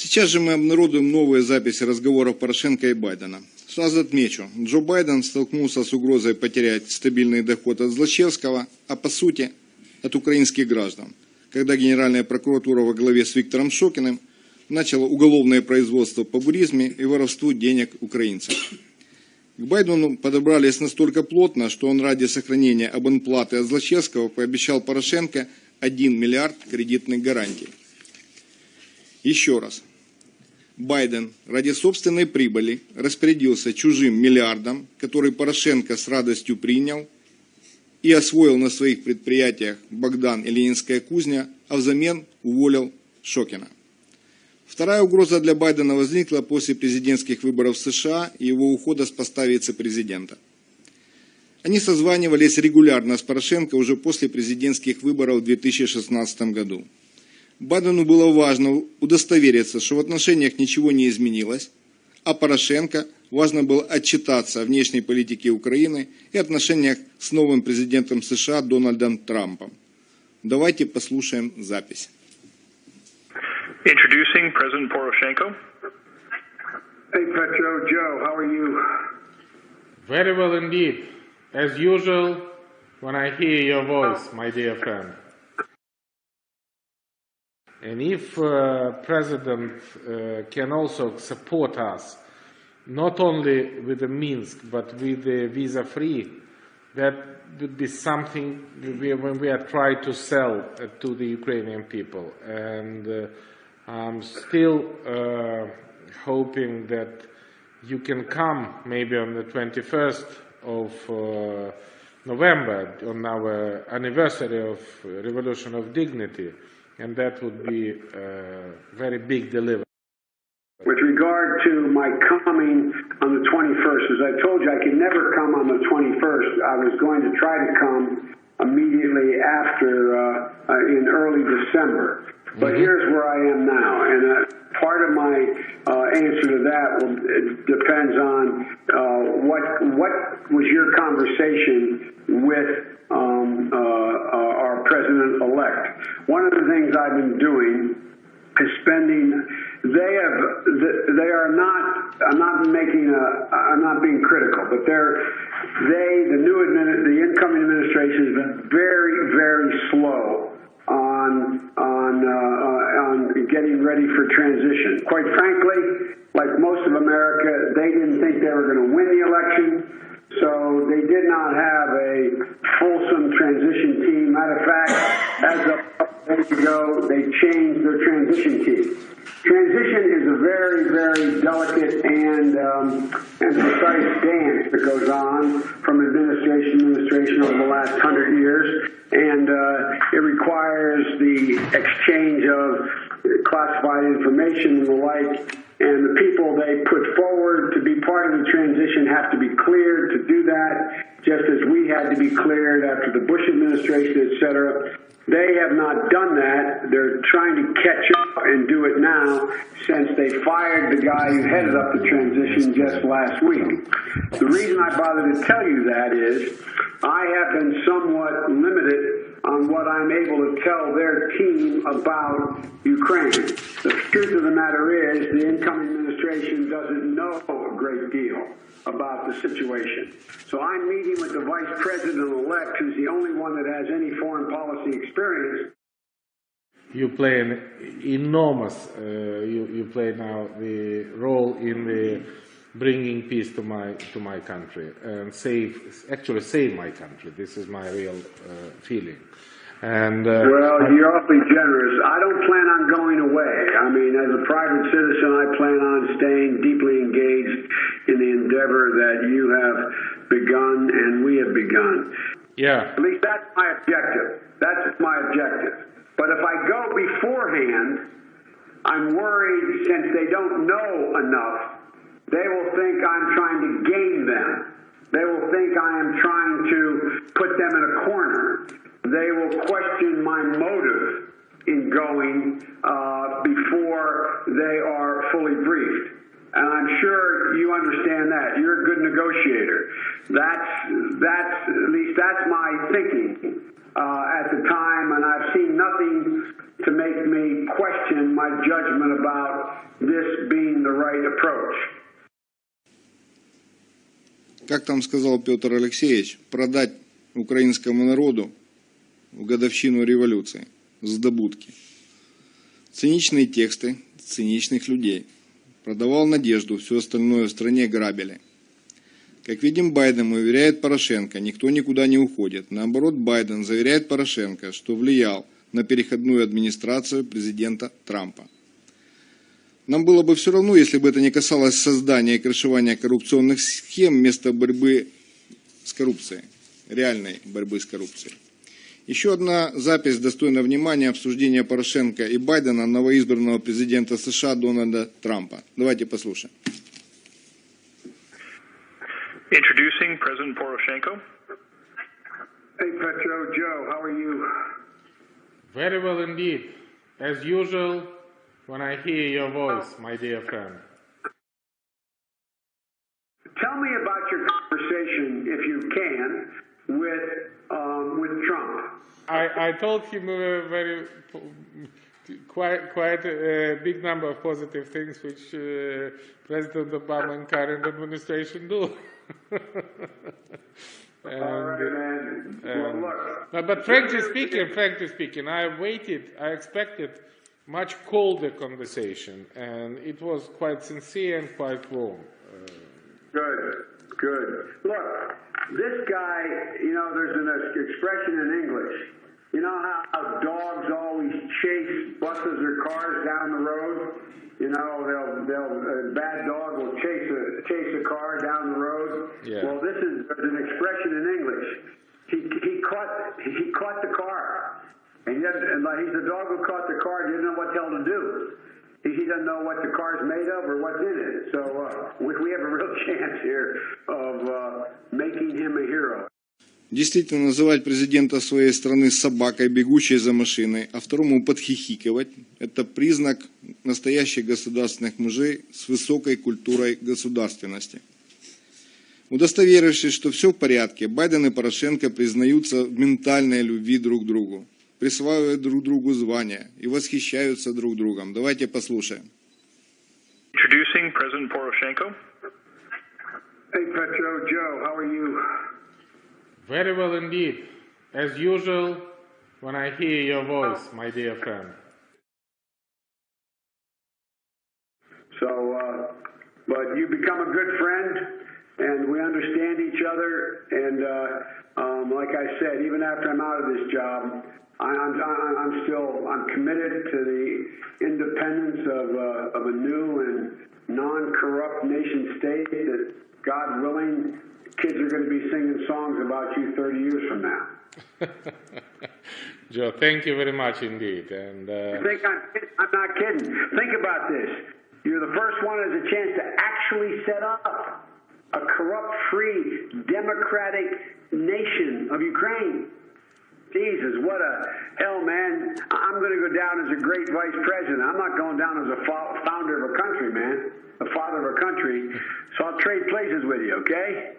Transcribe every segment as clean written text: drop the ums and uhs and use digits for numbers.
Сейчас же мы обнародуем новые записи разговоров Порошенко и Байдена. Сразу отмечу, Джо Байден столкнулся с угрозой потерять стабильный доход от Злочевского, а по сути от украинских граждан, когда Генеральная прокуратура во главе с Виктором Шокиным начала уголовное производство по буризме и воровству денег украинцев. К Байдену подобрались настолько плотно, что он ради сохранения абонплаты от Злочевского пообещал Порошенко 1 миллиард кредитных гарантий. Еще раз. Байден ради собственной прибыли распорядился чужим миллиардом, который Порошенко с радостью принял и освоил на своих предприятиях Богдан и Ленинская кузня, а взамен уволил Шокина. Вторая угроза для Байдена возникла после президентских выборов в США и его ухода с поста вице-президента. Они созванивались регулярно с Порошенко уже после президентских выборов в 2016 году. Байдену было важно удостовериться, что в отношениях ничего не изменилось, а Порошенко важно было отчитаться о внешней политике Украины и отношениях с новым президентом США Дональдом Трампом. Давайте послушаем запись. Introducing President Poroshenko. Hey, Petro, Joe, how are you? Very well indeed. As usual, when I hear your voice, my dear friend. And if President can also support us, not only with the Minsk, but with the visa-free, that would be something when we are trying to sell to the Ukrainian people. And I'm still hoping that you can come maybe on the 21st of November, on our anniversary of Revolution of Dignity, and that would be a very big delivery. With regard to my coming on the 21st, as I told you, I could never come on the 21st. I was going to try to come immediately after, in early December. But here's where I am now, and part of my answer to that depends on what was your conversation with our president-elect. One of the things I've been doing is spending. They are not. I'm not being critical, but the incoming administration has been very, very slow on getting ready for transition. Quite frankly, like most of America, they didn't think they were going to win the election, so they did not have a fulsome transition team. Matter of fact, as of days ago, they changed their transition team. Transition is a very, very delicate and precise dance that goes on from administration to administration over the last 100 years, and it requires the exchange of classified information and the like, and the people they put forward to be part of the transition have to be cleared to do that, just as we had to be cleared after the Bush administration, et cetera. They have not done that. They're trying to catch up and do it now since they fired the guy who headed up the transition just last week. The reason I bother to tell you that is I have been somewhat limited on what I'm able to tell their team about Ukraine. The truth of the matter is the incoming administration doesn't know a great deal about the situation. So I'm meeting with the vice president-elect, who's the only one that has any foreign policy experience. You play an enormous, you play now the role in the bringing peace to my country and save my country. This is my real feeling. And well, you're awfully generous. I don't plan on going away. I mean, as a private citizen, I plan on staying deeply engaged in the endeavor that you have begun and we have begun. Yeah. At least that's my objective. That's my objective. But if I go beforehand, I'm worried since they don't know enough, they will think I'm trying to game them. They will think I am trying to put them in a corner. They will question my motive in going before they are fully briefed. And I'm sure you understand that. You're a good negotiator. At least that's my thinking at the time, and I've seen nothing to make me question my judgment about как там сказал Петр Алексеевич, продать украинскому народу в годовщину революции с добудки. Циничные тексты циничных людей. Продавал надежду, все остальное в стране грабили. Как видим, Байден уверяет Порошенко, никто никуда не уходит. Наоборот, Байден заверяет Порошенко, что влиял на переходную администрацию президента Трампа. Нам было бы все равно, если бы это не касалось создания и крышевания коррупционных схем вместо борьбы с коррупцией, реальной борьбы с коррупцией. Еще одна запись достойна внимания обсуждения Порошенко и Байдена новоизбранного президента США Дональда Трампа. Давайте послушаем. Introducing President Poroshenko. Hey, Petro, Joe, how are you? Very well indeed. As usual, when I hear your voice, my dear friend. Tell me about your conversation, if you can, with Trump. I told him quite a big number of positive things which President Obama and current administration do. All right, man. Well, look. But frankly speaking, I expected much colder conversation, and it was quite sincere and quite warm. Good. Look, this guy, you know, there's an expression in English. You know how dogs always chase buses or cars down the road? You know, a bad dog will chase a car down the road. Yeah. Well, there's an expression in English. He caught the car, and he he's the dog who caught the car. Didn't know what the hell to do. He doesn't know what the car's made of or what's in it. So we have a real chance here of making him a hero. Действительно, называть президента своей страны собакой, бегущей за машиной, а второму подхихикивать – это признак настоящих государственных мужей с высокой культурой государственности. Удостоверившись, что все в порядке, Байден и Порошенко признаются в ментальной любви друг к другу, присваивают друг другу звания и восхищаются друг другом. Давайте послушаем. Introducing President Poroshenko. Hey, Petro, Joe, how are you? Very well indeed. As usual, when I hear your voice, my dear friend. So, but you become a good friend, and we understand each other. And like I said, even after I'm out of this job, I'm committed to the independence of a new and non-corrupt nation state that, God willing, kids are going to be singing songs about you 30 years from now. Joe, thank you very much indeed. And You think I'm not kidding. Think about this. You're the first one who has a chance to actually set up a corrupt-free, democratic nation of Ukraine. Jesus, what a hell, man. I'm going to go down as a great vice president. I'm not going down as a founder of a country, man, a father of a country. So I'll trade places with you, okay?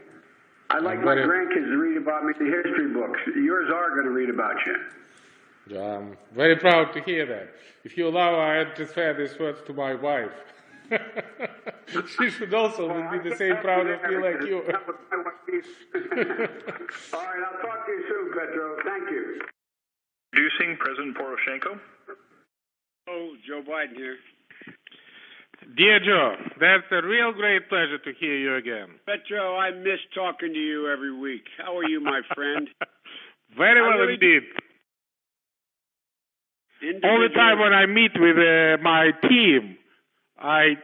I'd like my grandkids to read about me in the history books. Yours are going to read about you. I'm very proud to hear that. If you allow, I transfer these words to my wife. She should also be the same proud of me like you. All right, I'll talk to you soon, Petro. Thank you. Introducing President Poroshenko. Oh, Joe Biden here. Dear Joe, that's a real great pleasure to hear you again. Petro, I miss talking to you every week. How are you, my friend? Very well indeed. All the time when I meet with my team, I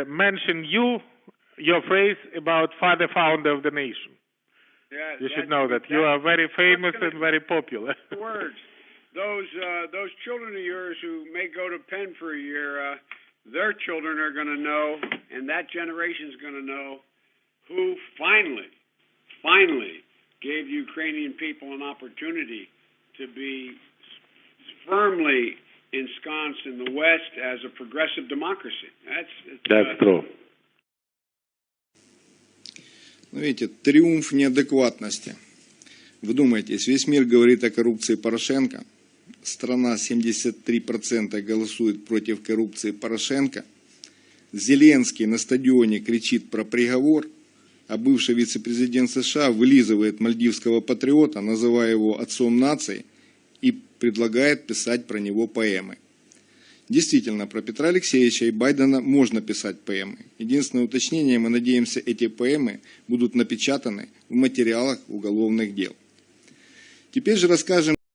mention your phrase about father founder of the nation. Yeah, you should know that you are very famous and very popular. Words. Those children of yours who may go to Penn for a year, their children are going to know, and that generation is going to know, who finally gave Ukrainian people an opportunity to be firmly ensconced in the West as a progressive democracy. That's true. Ну, видите, триумф неадекватности. Вдумайтесь, весь мир говорит о коррупции Порошенко. Страна 73% голосует против коррупции Порошенко. Зеленский на стадионе кричит про приговор, а бывший вице-президент США вылизывает мальдивского патриота, называя его отцом нации, и предлагает писать про него поэмы. Действительно, про Петра Алексеевича и Байдена можно писать поэмы. Единственное уточнение, мы надеемся, эти поэмы будут напечатаны в материалах уголовных дел. Теперь же расскажем